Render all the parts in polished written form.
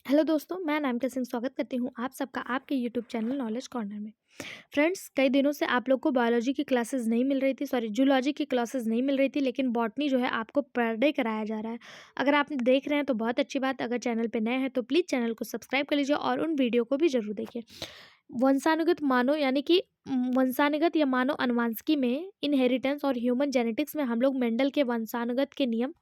Hello दोस्तों, मैं नामिका सिंह स्वागत करती हूँ आप सबका आपके यूट्यूब चैनल नॉलेज कॉर्नर में। फ्रेंड्स, कई दिनों से आप लोग को बायोलॉजी की क्लासेस नहीं मिल रही थी, सॉरी जूलॉजी की क्लासेस नहीं मिल रही थी, लेकिन बॉटनी जो है आपको पर डे कराया जा रहा है। अगर आप देख रहे हैं तो बहुत अच्छी बात, अगर चैनल पे नए हैं तो प्लीज़ चैनल को सब्सक्राइब कर लीजिए और उन वीडियो को भी ज़रूर देखिए। वंशानुगत मानो यानी कि वंशानुगत या मानव अनुवांशिकी में इनहेरिटेंस और ह्यूमन जेनेटिक्स में हम लोग मेंडल के वंशानुगत के नियम,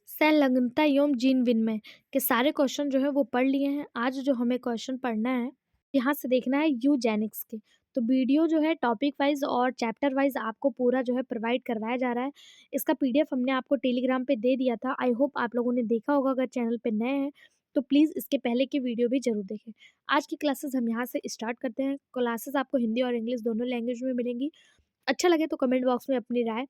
संलग्नता एवं जीन विनिमय के सारे क्वेश्चन जो है वो पढ़ लिए हैं। आज जो हमें क्वेश्चन पढ़ना है, यहाँ से देखना है यूजेनिक्स के। तो वीडियो जो है टॉपिक वाइज और चैप्टर वाइज आपको पूरा जो है प्रोवाइड करवाया जा रहा है। इसका पीडीएफ हमने आपको टेलीग्राम पे दे दिया था। आई होप आप लोगों ने देखा होगा। अगर चैनल पे नए हैं तो प्लीज़ इसके पहले की वीडियो भी ज़रूर देखें। आज की क्लासेस हम यहाँ से स्टार्ट करते हैं। क्लासेस आपको हिंदी और इंग्लिश दोनों लैंग्वेज में मिलेंगी। अच्छा लगे तो कमेंट बॉक्स में अपनी राय,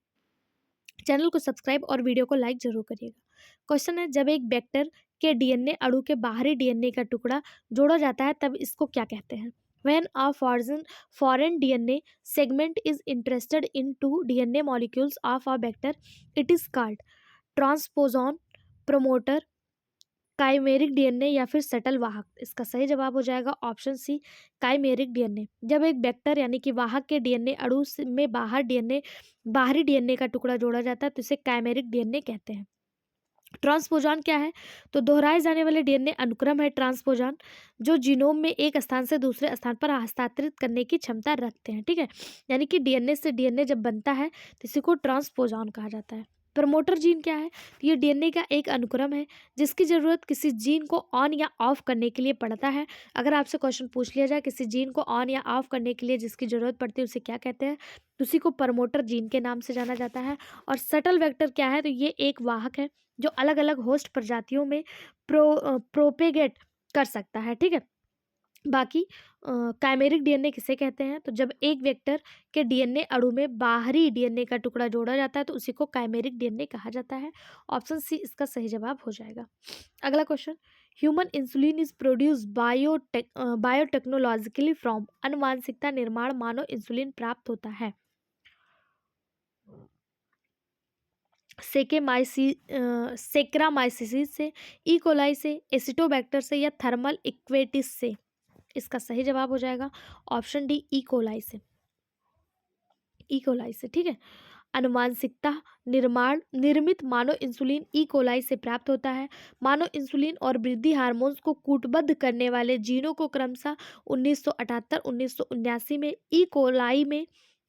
चैनल को सब्सक्राइब और वीडियो को लाइक जरूर करिएगा। क्वेश्चन है, जब एक वेक्टर के डीएनए अणु के बाहरी डीएनए का टुकड़ा जोड़ा जाता है तब इसको क्या कहते हैं? When a foreign DNA segment is interested into DNA molecules of a vector, it is called transposon, promoter, chimeric DNA या फिर सटल वाहक। इसका सही जवाब हो जाएगा ऑप्शन सी, काइमेरिक डीएनए। जब एक वेक्टर यानी कि वाहक के डीएनए अणु में बाहरी डीएनए का टुकड़ा जोड़ा जाता है तो इसे काइमेरिक डीएनए कहते हैं। ट्रांसपोजॉन क्या है? तो दोहराए जाने वाले डीएनए अनुक्रम है ट्रांसपोजॉन, जो जीनोम में एक स्थान से दूसरे स्थान पर हस्तांतरित करने की क्षमता रखते हैं। ठीक है, यानी कि डीएनए से डीएनए जब बनता है तो इसी को ट्रांसपोजॉन कहा जाता है। प्रमोटर जीन क्या है? तो ये डीएनए का एक अनुक्रम है जिसकी जरूरत किसी जीन को ऑन या ऑफ करने के लिए पड़ता है। अगर आपसे क्वेश्चन पूछ लिया जाए किसी जीन को ऑन या ऑफ करने के लिए जिसकी जरूरत पड़ती है उसे क्या कहते हैं, तो उसी को प्रमोटर जीन के नाम से जाना जाता है। और सटल वेक्टर क्या है? तो ये एक वाहक है जो अलग अलग होस्ट प्रजातियों में प्रोपेगेट कर सकता है। ठीक है, बाकी काइमेरिक डीएनए किसे कहते हैं? तो जब एक वेक्टर के डीएनए अणु में बाहरी डीएनए का टुकड़ा जोड़ा जाता है तो उसी को काइमेरिक डीएनए कहा जाता है। ऑप्शन सी इसका सही जवाब हो जाएगा। अगला question, human insulin is produce biotechnologically from, अनुवांशिकता निर्माण मानव इंसुलिन प्राप्त होता है। सेक्रामाइसिस से, ई कोलाई से, एसिटोबैक्टर से या थर्मल इक्वेटिस से। इसका सही जवाब हो जाएगा ऑप्शन डी, ई कोलाई से। ई कोलाई से, ठीक है। अनुवांशिकता निर्माण निर्मित मानव इंसुलिन ई कोलाई से प्राप्त होता है। मानव इंसुलिन और वृद्धि हार्मोन्स को कूटबद्ध करने वाले जीनों को क्रमशः 1978-1979 में ई कोलाई में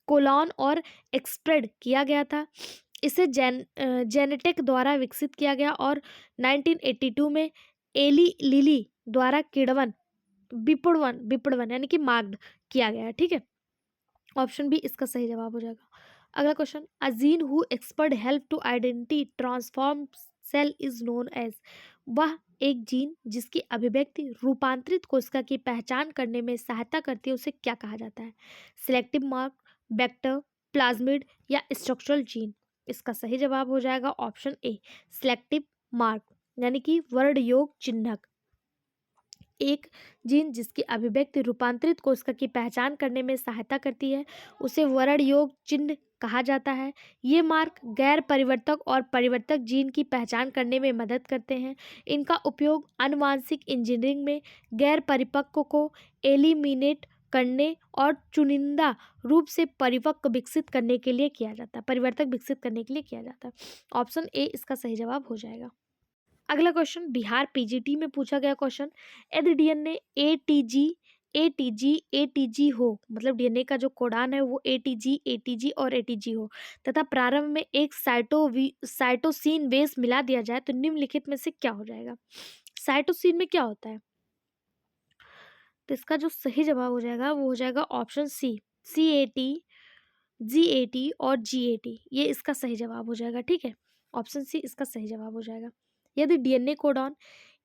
कोलॉन और एक्सप्रेड किया गया था। इसे जेनेटेक द्वारा विकसित किया गया और 1982 में एली लिली द्वारा किण्वन विपणवन यानी कि मार्क्ड किया गया है। ठीक है, ऑप्शन बी इसका सही जवाब हो जाएगा। अगला question, a gene who expert help to identity transform cell is known as. वह एक जीन जिसकी अभिव्यक्ति रूपांतरित कोशिका की पहचान करने में सहायता करती है उसे क्या कहा जाता है? सिलेक्टिव मार्क, वेक्टर, प्लाज्मिड या स्ट्रक्चरल जीन। इसका सही जवाब हो जाएगा ऑप्शन ए, सिलेक्टिव मार्क यानी कि वर्ण योग चिन्हक। एक जीन जिसकी अभिव्यक्ति रूपांतरित कोशिका की पहचान करने में सहायता करती है उसे वर्ण योग चिन्ह कहा जाता है। ये मार्क गैर परिवर्तक और परिवर्तक जीन की पहचान करने में मदद करते हैं। इनका उपयोग आनुवंशिक इंजीनियरिंग में गैर परिपक्व को एलिमिनेट करने और चुनिंदा रूप से परिपक्व विकसित करने के लिए किया जाता है, परिवर्तक विकसित करने के लिए किया जाता है। ऑप्शन ए इसका सही जवाब हो जाएगा। अगला क्वेश्चन बिहार पीजीटी में पूछा गया क्वेश्चन, यदि डीएनए एटीजी हो, मतलब डीएनए का जो कोडान है वो एटीजी और एटीजी हो तथा प्रारंभ में एक साइटोसिन बेस मिला दिया जाए तो निम्नलिखित में से क्या हो जाएगा? साइटोसिन में क्या होता है? तो इसका जो सही जवाब हो जाएगा वो हो जाएगा ऑप्शन सी, CAT, GAT और GAT। ये इसका सही जवाब हो जाएगा। ठीक है, ऑप्शन सी इसका सही जवाब हो जाएगा। यदि डीएनए कोडॉन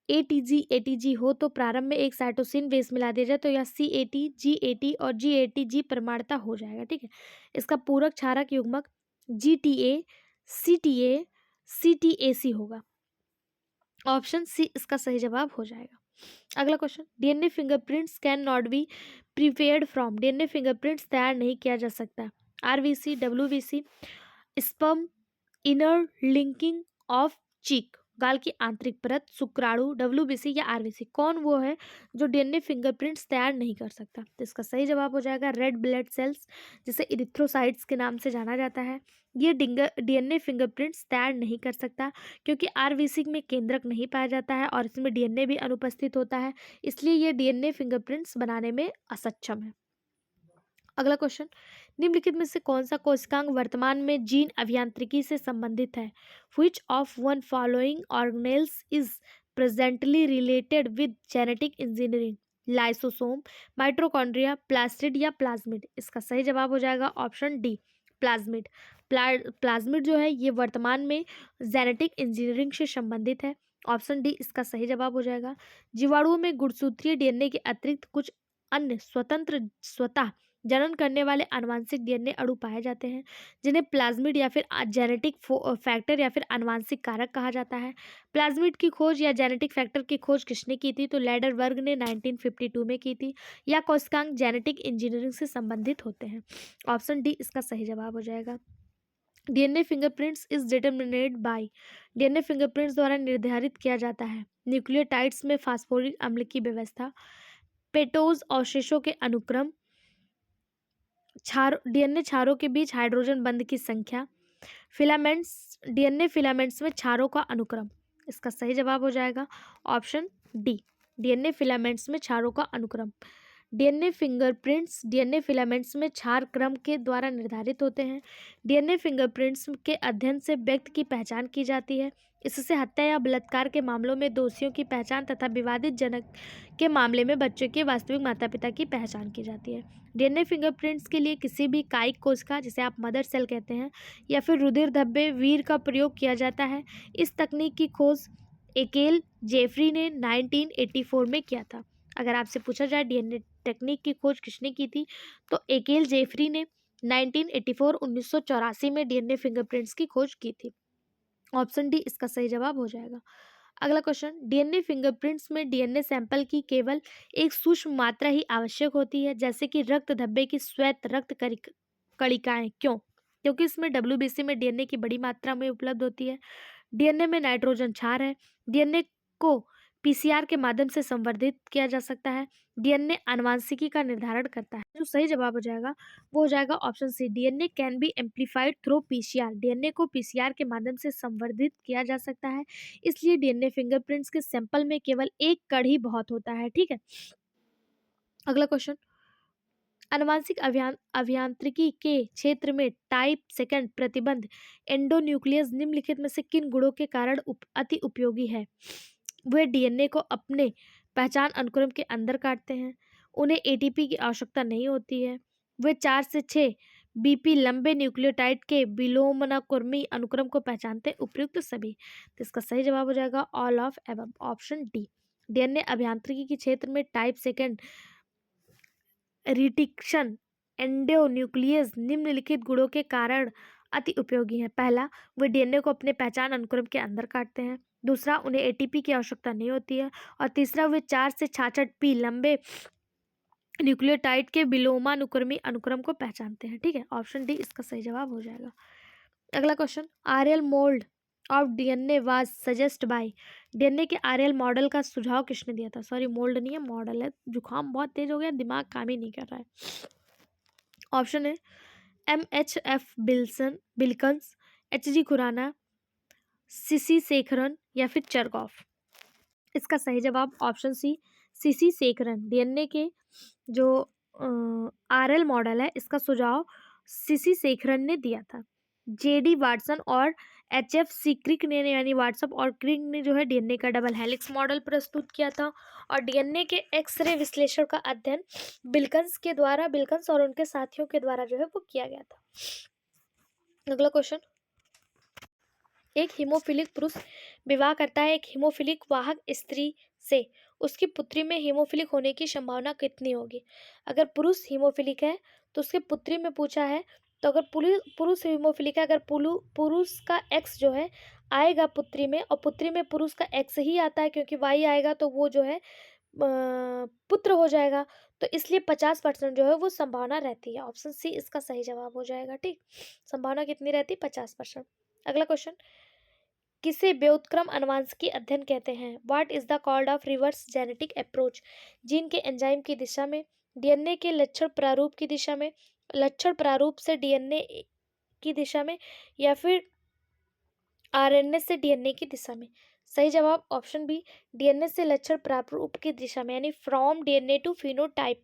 एटीजी हो तो प्रारंभ में एक साइटोसिन बेस मिला दिया जाए तो यह CAT, GAT और GATG प्रमाणता हो जाएगा। ठीक है, इसका पूरक क्षारक युग्मक GTA, CTA, CTAC होगा। ऑप्शन सी इसका सही जवाब हो जाएगा। अगला question, DNA fingerprints can not be prepared from. DNA fingerprints तैयार नहीं किया जा सकता। RBC, WBC, sperm inner linking of cheek गाल की आंतरिक परत, शुक्राणु, डब्ल्यूबीसी या आरबीसी? कौन वो है जो डीएनए फिंगरप्रिंट्स तैयार नहीं कर सकता? तो इसका सही जवाब हो जाएगा रेड ब्लड सेल्स, जिसे इरिथ्रोसाइट्स के नाम से जाना जाता है। ये डीएनए फिंगरप्रिंट्स तैयार नहीं कर सकता क्योंकि आरबीसी में केंद्रक नहीं पाया जाता है और इसमें डीएनए भी अनुपस्थित होता है, इसलिए ये डीएनए फिंगरप्रिंट्स बनाने में असक्षम है। अगला क्वेश्चन, निम्नलिखित में से कौन सा कोशिकांग वर्तमान में जीन अभियांत्रिकी से संबंधित है? Which of one following organelles is presently related with genetic engineering? Lysosome, mitochondria, plastid या प्लाज्मिड? इसका सही जवाब हो जाएगा ऑप्शन डी, प्लाज्मिड। प्लाज्मिड जो है ये वर्तमान में जेनेटिक इंजीनियरिंग से संबंधित है। ऑप्शन डी इसका सही जवाब हो जाएगा। जीवाणुओं में गुणसूत्रीय डीएनए के अतिरिक्त कुछ अन्य स्वतः जनन करने वाले आनुवंशिक डीएनए अणु पाए जाते हैं, जिन्हें प्लाज्मिड या फिर जेनेटिक फैक्टर या फिर आनुवंशिक कारक कहा जाता है। प्लाज्मिड की खोज या जेनेटिक फैक्टर की खोज किसने की थी? तो लैडरबर्ग ने 1952 में की थी। या कोशिकांग जेनेटिक इंजीनियरिंग से संबंधित होते हैं। ऑप्शन डी इसका सही जवाब हो जाएगा। DNA fingerprints is determinated by, DNA fingerprints द्वारा निर्धारित किया जाता है न्यूक्लियोटाइड्स में फास्फोरिक अम्ल की व्यवस्था, पेटोज अवशेषों के अनुक्रम, डीएनए क्षारों के बीच हाइड्रोजन बंध की संख्या, फिलामेंट्स, डीएनए फिलामेंट्स में क्षारों का अनुक्रम। इसका सही जवाब हो जाएगा ऑप्शन डी, डीएनए फिलामेंट्स में क्षारों का अनुक्रम। डीएनए फिंगरप्रिंट्स डीएनए फिलामेंट्स में क्षार क्रम के द्वारा निर्धारित होते हैं। डीएनए फिंगरप्रिंट्स के अध्ययन से व्यक्ति की पहचान की जाती है। इससे हत्या या बलात्कार के मामलों में दोषियों की पहचान तथा विवादित जनक के मामले में बच्चों के वास्तविक माता पिता की पहचान की जाती है। डीएनए फिंगरप्रिंट्स के लिए किसी भी कायिक कोशिका, जिसे आप मदर सेल कहते हैं, या फिर रुधिर धब्बे वीर का प्रयोग किया जाता है। इस तकनीक की खोज एकेल जेफरी ने 1984 में किया था। अगर आपसे पूछा जाए डीएनए टेक्निक की खोज किसने की थी, तो एकेल जेफरी ने 1984 में डीएनए फिंगरप्रिंट्स की खोज की थी। ऑप्शन डी इसका सही जवाब हो जाएगा। अगला क्वेश्चन, डीएनए फिंगरप्रिंट्स में डीएनए सैंपल की केवल एक सूक्ष्म मात्रा ही आवश्यक होती है, जैसे कि रक्त धब्बे की श्वेत रक्त कणिकाएं। क्यों? क्योंकि इसमें डब्ल्यूबीसी में डीएनए की बड़ी मात्रा में उपलब्ध होती है। डीएनए में नाइट्रोजन क्षार है। डीएनए को पीसीआर के माध्यम से संवर्धित किया जा सकता है। डीएनए आनुवंशिकी का निर्धारण करता है। जो सही जवाब हो जाएगा वो हो जाएगा option C, DNA can be amplified through PCR. DNA को पीसीआर के माध्यम से संवर्धित किया जा सकता है, इसलिए डीएनए फिंगरप्रिंट्स के सैंपल में केवल एक कण ही बहुत होता है। ठीक है। अगला क्वेश्चन, आनुवंशिक अभियांत्रिकी के क्षेत्र में टाइप सेकंड प्रतिबंध एंडोन्यूक्लियस निम्नलिखित में से किन गुणों के कारण अति उपयोगी है? वे डीएनए को अपने पहचान अनुक्रम के अंदर काटते हैं। उन्हें एटीपी की आवश्यकता नहीं होती है। वे 4 से 6 बीपी लंबे न्यूक्लियोटाइड के विलोमनाक्रमी अनुक्रम को पहचानते हैं। उपयुक्त सभी। तो इसका सही जवाब हो जाएगा all of above, option D. DNA अभियांत्रिकी के क्षेत्र में टाइप सेकंड रिटिक्शन एंडोन्यूक्लियस निम्नलिखित गुणों के कारण अति उपयोगी है। पहला, वे डीएनए को अपने पहचान अनुक्रम के अंदर काटते हैं। दूसरा, उन्हें एटीपी की आवश्यकता नहीं होती है। और तीसरा, वे 4 से 66 पी लंबे न्यूक्लियोटाइड के विलोमानुक्रमी अनुक्रम को पहचानते हैं। ठीक है, ऑप्शन डी इसका सही जवाब हो जाएगा। अगला question, RL mould of DNA was suggest by. DNA के आरएल मॉडल का सुझाव किसने दिया था? सॉरी, मोल्ड नहीं है, मॉडल है। जुकाम बहुत तेज हो गया, दिमाग काम ही नहीं कर रहा है। ऑप्शन है MHF Wilkins, HG Khorana, CC Shekharan या फिर चरकॉफ। इसका सही जवाब option C, CC Shekharan. DNA के जो आरएल मॉडल है, इसका सुझाव सीसी शेखरन ने दिया था। जेडी वाटसन और HF क्रिक ने, यानी वाट्सअप और क्रिक ने जो है डीएनए का डबल हेलिक्स मॉडल प्रस्तुत किया था। और डीएनए के एक्सरे विश्लेषण का अध्ययन बिल्कन्स और उनके साथियों के द्वारा जो है वो किया गया था। अगला क्वेश्चन, एक हीमोफिलिक पुरुष विवाह करता है एक हीमोफिलिक वाहक स्त्री से, उसकी पुत्री में हीमोफिलिक होने की संभावना कितनी होगी? अगर पुरुष हीमोफिलिक है तो उसके पुत्री में पूछा है, तो अगर पुरुष हीमोफिलिक है, अगर पुरुष का एक्स जो है आएगा पुत्री में, और पुत्री में पुरुष का एक्स ही आता है, क्योंकि वाई आएगा तो वो जो है पुत्र हो जाएगा, तो इसलिए 50% जो है वो संभावना रहती है। ऑप्शन सी इसका सही जवाब हो जाएगा। ठीक, संभावना कितनी रहती है? 50%। अगला क्वेश्चन, किसे व्युत्क्रम अनुवांशिकी अध्ययन कहते हैं? What is the called off reverse genetic approach? Gene के एंजाइम की दिशा में, डीएनए के लक्षण प्रारूप की दिशा में, लक्षण प्रारूप से डीएनए की दिशा में, या फिर आरएनए से डीएनए की दिशा में? सही जवाब ऑप्शन बी, डीएनए से लक्षण प्रारूप की दिशा में, यानी from DNA to phenotype.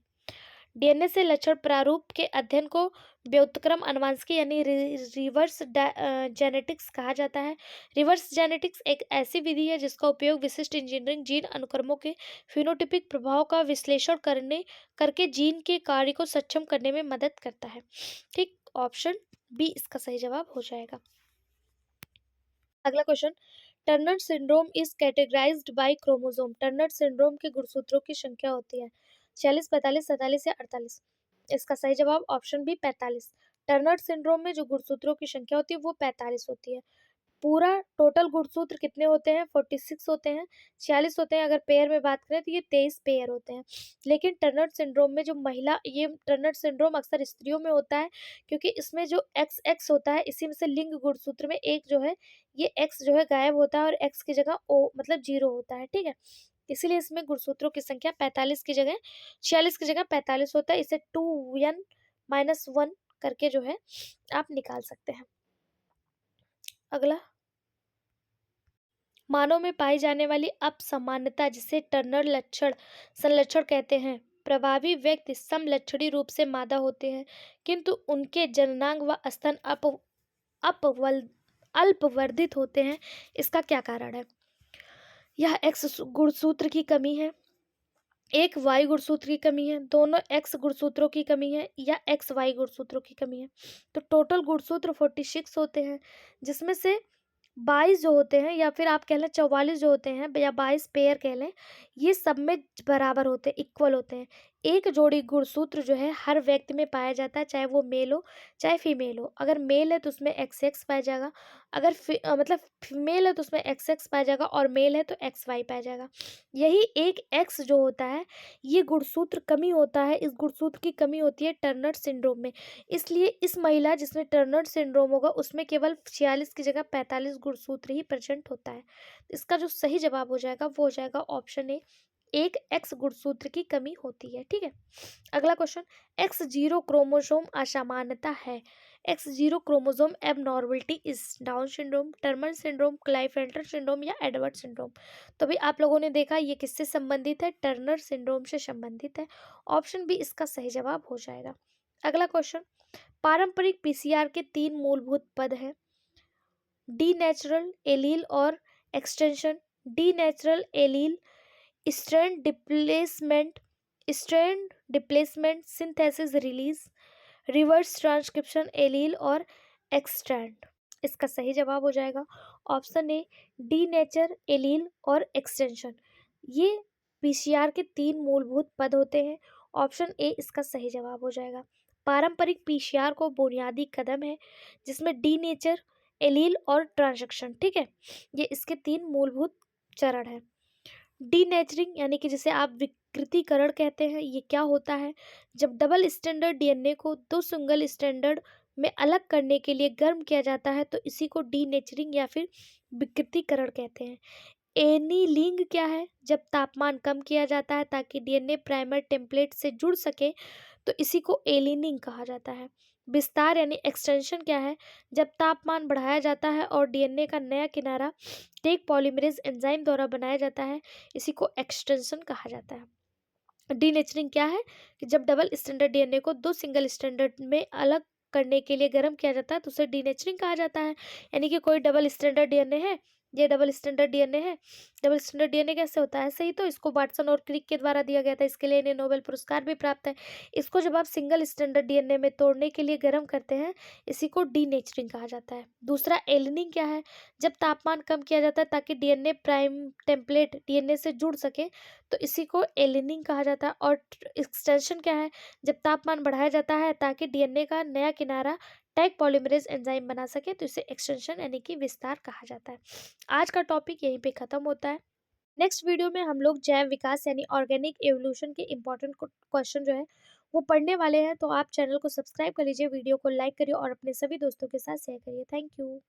DNA से लक्षण प्रारूप के अध्ययन को व्युत्क्रम अनुवांशिकी यानी रिवर्स जेनेटिक्स कहा जाता है। रिवर्स जेनेटिक्स एक ऐसी विधि है जिसका उपयोग विशिष्ट इंजीनियरिंग जीन अनुक्रमों के फिनोटिपिक प्रभाव का विश्लेषण करके जीन के कार्य को सक्षम करने में मदद करता है। ठीक, ऑप्शन बी इसका सही जवाब हो जाएगा। अगला question, Turner syndrome is categorised by chromosome. Turner syndrome के गुणसूत्रों की संख्या होती है 46, 45, 47 या 48। इसका सही जवाब ऑप्शन बी 45। टर्नर सिंड्रोम में जो गुणसूत्रों की संख्या होती है वो 45 होती है। पूरा टोटल गुणसूत्र कितने होते हैं? 46 होते हैं, 46 होते हैं। अगर पेयर में बात करें तो ये 23 पेयर होते हैं। लेकिन टर्नर सिंड्रोम में जो महिला, ये टर्नर सिंड्रोम अक्सर स्त्रियों में होता है, क्योंकि इसमें जो एक्स एक्स होता है, इसी में से लिंग गुणसूत्र में एक जो है, ये एक्स जो है गायब होता है और एक्स की जगह ओ मतलब 0 होता है। ठीक है, इसीलिए इसमें गुणसूत्रों की संख्या 45 की जगह 46 की जगह 45 होता है। इसे 2n-1 करके जो है आप निकाल सकते हैं। अगला, मानव में पाई जाने वाली अपसमानता जिसे टर्नर लक्षण संलक्षण कहते हैं। प्रभावी व्यक्ति समलक्षणी रूप से मादा होते हैं, किंतु उनके जननांग व स्तन अल्पवर्धित होते हैं। इसका क्या कारण है? यह एक्स गुणसूत्र की कमी है, एक वाई गुणसूत्र की कमी है, दोनों एक्स गुणसूत्रों की कमी है, या एक्स वाई गुणसूत्रों की कमी है। तो टोटल गुणसूत्र 46 होते हैं, जिसमें से 22 जो होते हैं, या फिर आप कह लें 44 जो होते हैं, या 22 पेयर कह लें, ये सब में बराबर होते हैं, इक्वल होते हैं। एक जोड़ी गुणसूत्र जो है हर व्यक्ति में पाया जाता है, चाहे वो मेल हो चाहे फीमेल हो। अगर मेल है तो उसमें एक्स एक्स पाया जाएगा, अगर मतलब फीमेल है तो उसमें एक्स एक्स पाया जाएगा, और मेल है तो एक्स वाई पाया जाएगा। यही एक एक्स जो होता है, ये गुणसूत्र कमी होता है, इस गुणसूत्र की कमी होती है टर्नर सिंड्रोम में। इसलिए इस महिला जिसमें टर्नर सिंड्रोम होगा, उसमें केवल 46 की जगह 45 गुणसूत्र ही प्रेजेंट होता है। इसका जो सही जवाब हो जाएगा वो हो जाएगा ऑप्शन ए, एक एक्स गुणसूत्र की कमी होती है। ठीक है, अगला क्वेश्चन, एक्स जीरो क्रोमोसोम असामान्यता है। X zero chromosome abnormality is Down syndrome, Turner syndrome, Klinefelter syndrome या एडवर्ड सिंड्रोम। तो भी आप लोगों ने देखा ये किससे संबंधित है? टर्नर सिंड्रोम से संबंधित है। ऑप्शन बी इसका सही जवाब हो जाएगा। अगला क्वेश्चन, पारंपरिक पीसीआर के 3 मूलभूत पद हैं, डी नेचुरल एलील और extension. The natural allele strand displacement synthesis release, reverse transcription allele और एक्सट्रैंड। इसका सही जवाब हो जाएगा option A, the nature allele और एक्सटेंशन। ये पीसीआर के 3 मूलभूत पद होते हैं। ऑप्शन ए इसका सही जवाब हो जाएगा। पारंपरिक पीसीआर को बुनियादी कदम है, जिसमें डी नेचर एलील और ट्रांसक्रिप्शन, ठीक है, ये इसके 3 मूलभूत चरण हैं। डीनेचरिंग यानी कि जिसे आप विकृतीकरण कहते हैं, ये क्या होता है? जब डबल स्टैंडर्ड डीएनए को 2 सिंगल स्टैंडर्ड में अलग करने के लिए गर्म किया जाता है, तो इसी को डीनेचरिंग या फिर विकृतीकरण कहते हैं। एनीलिंग क्या है? जब तापमान कम किया जाता है ताकि डीएनए प्राइमर टेम्पलेट से जुड़ सके, तो इसी को एलिनिंग कहा जाता है। विस्तार यानी एक्सटेंशन क्या है? जब तापमान बढ़ाया जाता है और डीएनए का नया किनारा टेक पॉलीमरेज एंजाइम द्वारा बनाया जाता है, इसी को एक्सटेंशन कहा जाता है। डीनेचरिंग क्या है? कि जब डबल स्टैंडर्ड डीएनए को 2 सिंगल स्टैंडर्ड में अलग करने के लिए गर्म किया जाता है, तो उसे डीनेचरिंग कहा जाता है। यानी कि कोई डबल स्टैंडर्ड डीएनए है, ये डबल स्टैंडर्ड डीएनए है। डबल स्टैंडर्ड डीएनए कैसे होता है? सही, तो इसको वाटसन और क्रिक के द्वारा दिया गया था, इसके लिए इन्हें नोबेल पुरस्कार भी प्राप्त है। इसको जब आप सिंगल स्टैंडर्ड डीएनए में तोड़ने के लिए गर्म करते हैं, इसी को डीनेचरिंग कहा जाता है। दूसरा एलिनिंग क्या है? जब तापमान कम किया जाता है ताकि डीएनए प्राइम टेम्पलेट डीएनए से जुड़ सके, तो इसी को एलिनिंग कहा जाता है। और एक्सटेंशन क्या है? जब तापमान बढ़ाया जाता है ताकि डीएनए का नया किनारा टैग पॉलीमरेज एंजाइम बना सके, तो इसे एक्सटेंशन यानी कि विस्तार कहा जाता है। आज का टॉपिक यहीं पे खत्म होता है। नेक्स्ट वीडियो में हम लोग जैव विकास यानी ऑर्गेनिक एवोल्यूशन के इंपॉर्टेंट क्वेश्चन जो है वो पढ़ने वाले हैं। तो आप चैनल को सब्सक्राइब कर लीजिए, वीडियो को लाइक करिए और अपने सभी दोस्तों के साथ शेयर करिए। Thank you.